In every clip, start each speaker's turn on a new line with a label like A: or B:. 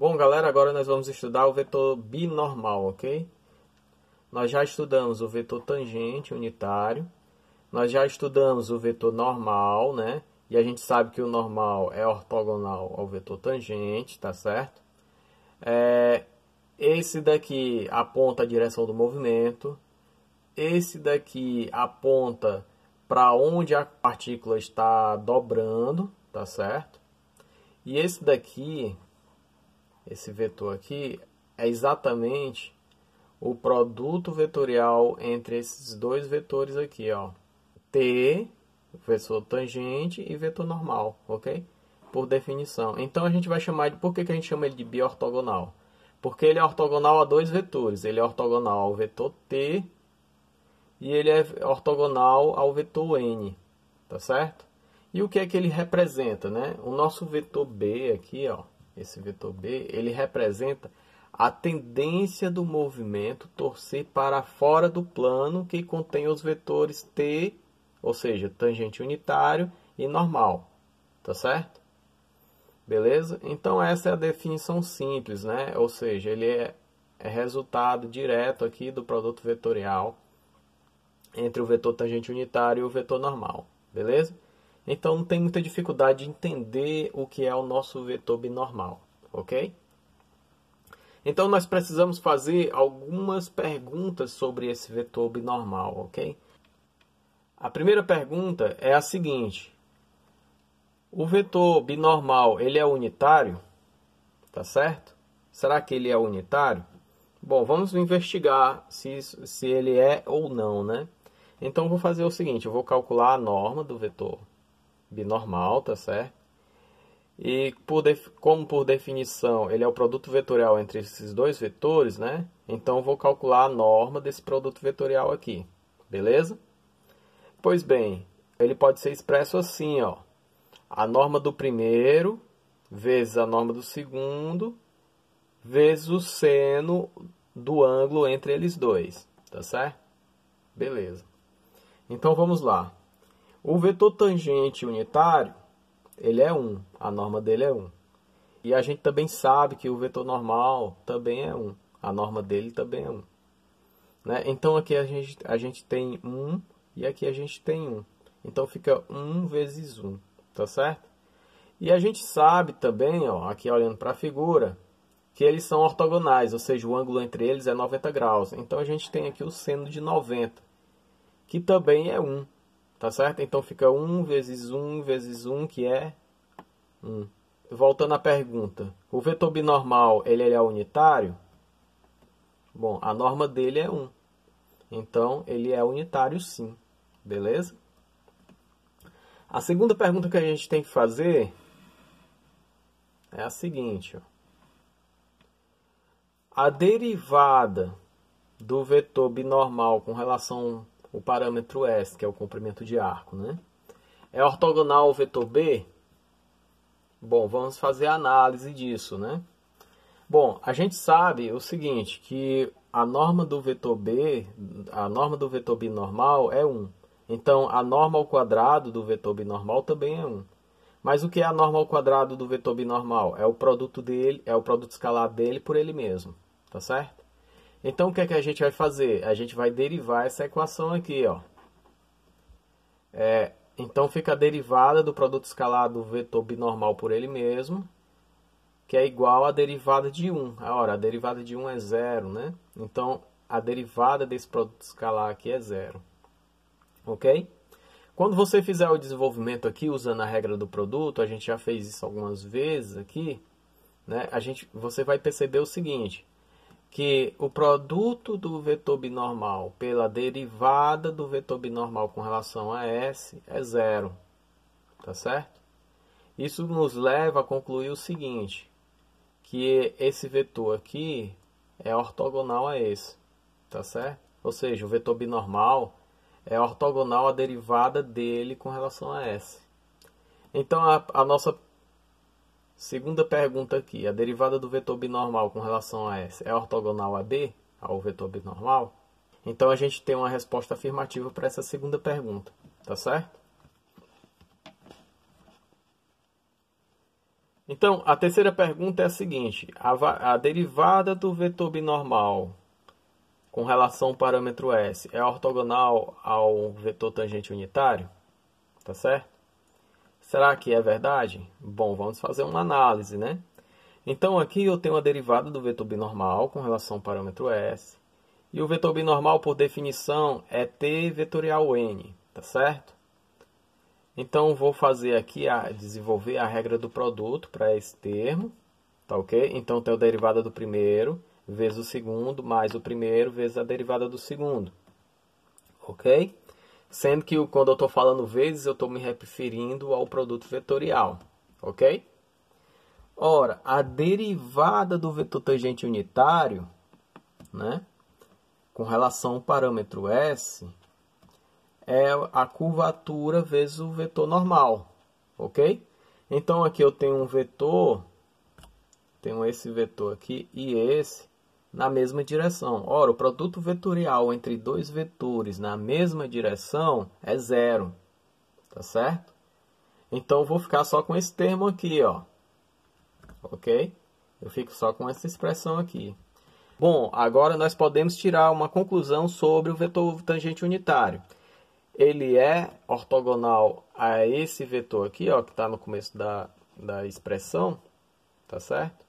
A: Bom, galera, agora nós vamos estudar o vetor binormal, ok? Nós já estudamos o vetor tangente unitário, nós já estudamos o vetor normal, né? E a gente sabe que o normal é ortogonal ao vetor tangente, tá certo? Esse daqui aponta a direção do movimento, esse daqui aponta para onde a partícula está dobrando, tá certo? E esse daqui, esse vetor aqui, é exatamente o produto vetorial entre esses dois vetores aqui, ó. T, vetor tangente e vetor normal, ok? Por definição. Então a gente vai chamar de... Por que a gente chama ele de biortogonal? Porque ele é ortogonal a dois vetores. Ele é ortogonal ao vetor T e ele é ortogonal ao vetor N, tá certo? E o que é que ele representa, né? O nosso vetor B aqui, ó, esse vetor B, ele representa a tendência do movimento torcer para fora do plano que contém os vetores T, ou seja, tangente unitário e normal, tá certo? Beleza? Então essa é a definição simples, né? Ou seja, ele é resultado direto aqui do produto vetorial entre o vetor tangente unitário e o vetor normal, beleza? Então não tem muita dificuldade de entender o que é o nosso vetor binormal, ok? Então nós precisamos fazer algumas perguntas sobre esse vetor binormal, ok? A primeira pergunta é a seguinte: o vetor binormal, ele é unitário? Tá certo? Será que ele é unitário? Bom, vamos investigar se ele é ou não, né? Então, eu vou fazer o seguinte, eu vou calcular a norma do vetor binormal, tá certo? E como por definição ele é o produto vetorial entre esses dois vetores, né? Então, eu vou calcular a norma desse produto vetorial aqui, beleza? Pois bem, ele pode ser expresso assim, ó. A norma do primeiro vezes a norma do segundo vezes o seno do ângulo entre eles dois, tá certo? Beleza. Então vamos lá. O vetor tangente unitário, ele é 1, a norma dele é 1. E a gente também sabe que o vetor normal também é 1, a norma dele também é 1. Né? Então aqui a gente tem 1 e aqui a gente tem 1. Então fica 1 vezes 1, tá certo? E a gente sabe também, ó, aqui olhando para a figura, que eles são ortogonais, ou seja, o ângulo entre eles é 90 graus. Então a gente tem aqui o seno de 90, que também é 1, tá certo? Então fica 1 vezes 1 vezes 1, que é 1. Voltando à pergunta, o vetor binormal, ele é unitário? Bom, a norma dele é 1. Então, ele é unitário sim, beleza? A segunda pergunta que a gente tem que fazer é a seguinte, ó. A derivada do vetor binormal com relação ao parâmetro S, que é o comprimento de arco, né? É ortogonal ao vetor B? Bom, vamos fazer a análise disso, né? Bom, a gente sabe o seguinte, que a norma do vetor B, a norma do vetor binormal é 1. Então, a norma ao quadrado do vetor binormal também é 1. Mas o que é a norma ao quadrado do vetor binormal? É o produto dele, é o produto escalar dele por ele mesmo, tá certo? Então, o que é que a gente vai fazer? A gente vai derivar essa equação aqui, ó. Então, fica a derivada do produto escalar do vetor binormal por ele mesmo, que é igual à derivada de 1. Ora, a derivada de 1 é 0, né? Então, a derivada desse produto escalar aqui é 0. Ok? Quando você fizer o desenvolvimento aqui, usando a regra do produto, a gente já fez isso algumas vezes aqui, né? Você vai perceber o seguinte, que o produto do vetor binormal pela derivada do vetor binormal com relação a S é 0, tá certo? Isso nos leva a concluir o seguinte, que esse vetor aqui é ortogonal a esse, tá certo? Ou seja, o vetor binormal é ortogonal à derivada dele com relação a S. Então, a nossa segunda pergunta aqui, a derivada do vetor binormal com relação a S é ortogonal a B, ao vetor binormal? Então, a gente tem uma resposta afirmativa para essa segunda pergunta, tá certo? Então, a terceira pergunta é a seguinte: a derivada do vetor binormal com relação ao parâmetro S é ortogonal ao vetor tangente unitário? Tá certo? Será que é verdade? Bom, vamos fazer uma análise, né? Então, aqui eu tenho a derivada do vetor binormal com relação ao parâmetro S. E o vetor binormal, por definição, é t vetorial n, tá certo? Então, vou fazer aqui, desenvolver a regra do produto para esse termo, tá ok? Então, tenho a derivada do primeiro vezes o segundo, mais o primeiro vezes a derivada do segundo, ok? Sendo que quando eu estou falando vezes, eu estou me referindo ao produto vetorial, ok? Ora, a derivada do vetor tangente unitário, né, com relação ao parâmetro S, é a curvatura vezes o vetor normal, ok? Então, aqui eu tenho um vetor, tenho esse vetor aqui e esse na mesma direção. Ora, o produto vetorial entre dois vetores na mesma direção é zero, tá certo? Então, eu vou ficar só com esse termo aqui, ó, ok? Eu fico só com essa expressão aqui. Bom, agora nós podemos tirar uma conclusão sobre o vetor tangente unitário. Ele é ortogonal a esse vetor aqui, ó, que está no começo da expressão, tá certo?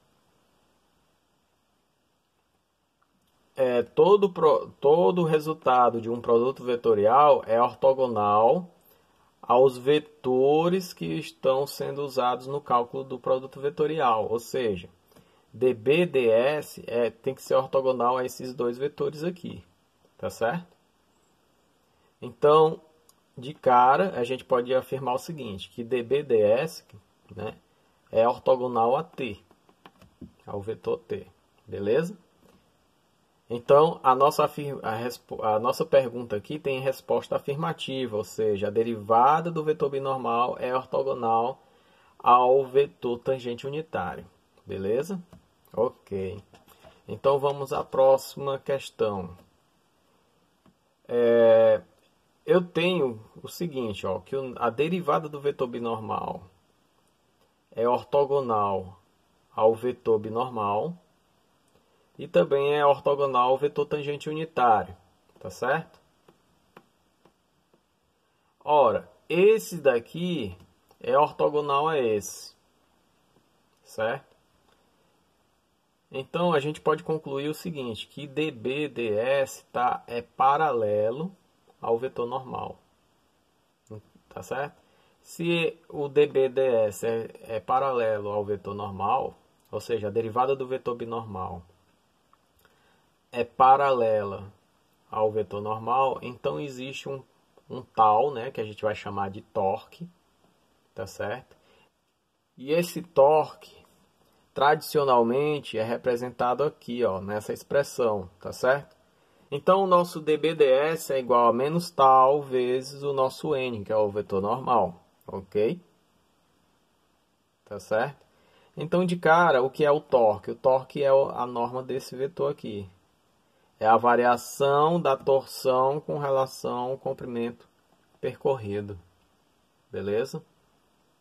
A: Todo resultado de um produto vetorial é ortogonal aos vetores que estão sendo usados no cálculo do produto vetorial, ou seja, dB, ds tem que ser ortogonal a esses dois vetores aqui, tá certo? Então, de cara, a gente pode afirmar o seguinte, que dB, ds, né, é ortogonal a t, ao vetor t, beleza? Então, a nossa pergunta aqui tem resposta afirmativa, ou seja, a derivada do vetor binormal é ortogonal ao vetor tangente unitário, beleza? Ok. Então, vamos à próxima questão. Eu tenho o seguinte, ó, que a derivada do vetor binormal é ortogonal ao vetor binormal e também é ortogonal ao vetor tangente unitário, tá certo? Ora, esse daqui é ortogonal a esse, certo? Então, a gente pode concluir o seguinte, que dB, ds é paralelo ao vetor normal, tá certo? Se o dB, ds é paralelo ao vetor normal, ou seja, a derivada do vetor binormal é paralela ao vetor normal, então existe um tal, né, que a gente vai chamar de torque, tá certo? E esse torque, tradicionalmente, é representado aqui, ó, nessa expressão, tá certo? Então, o nosso dBds é igual a menos tal vezes o nosso n, que é o vetor normal, ok? Tá certo? Então, de cara, o que é o torque? O torque é a norma desse vetor aqui. É a variação da torção com relação ao comprimento percorrido. Beleza?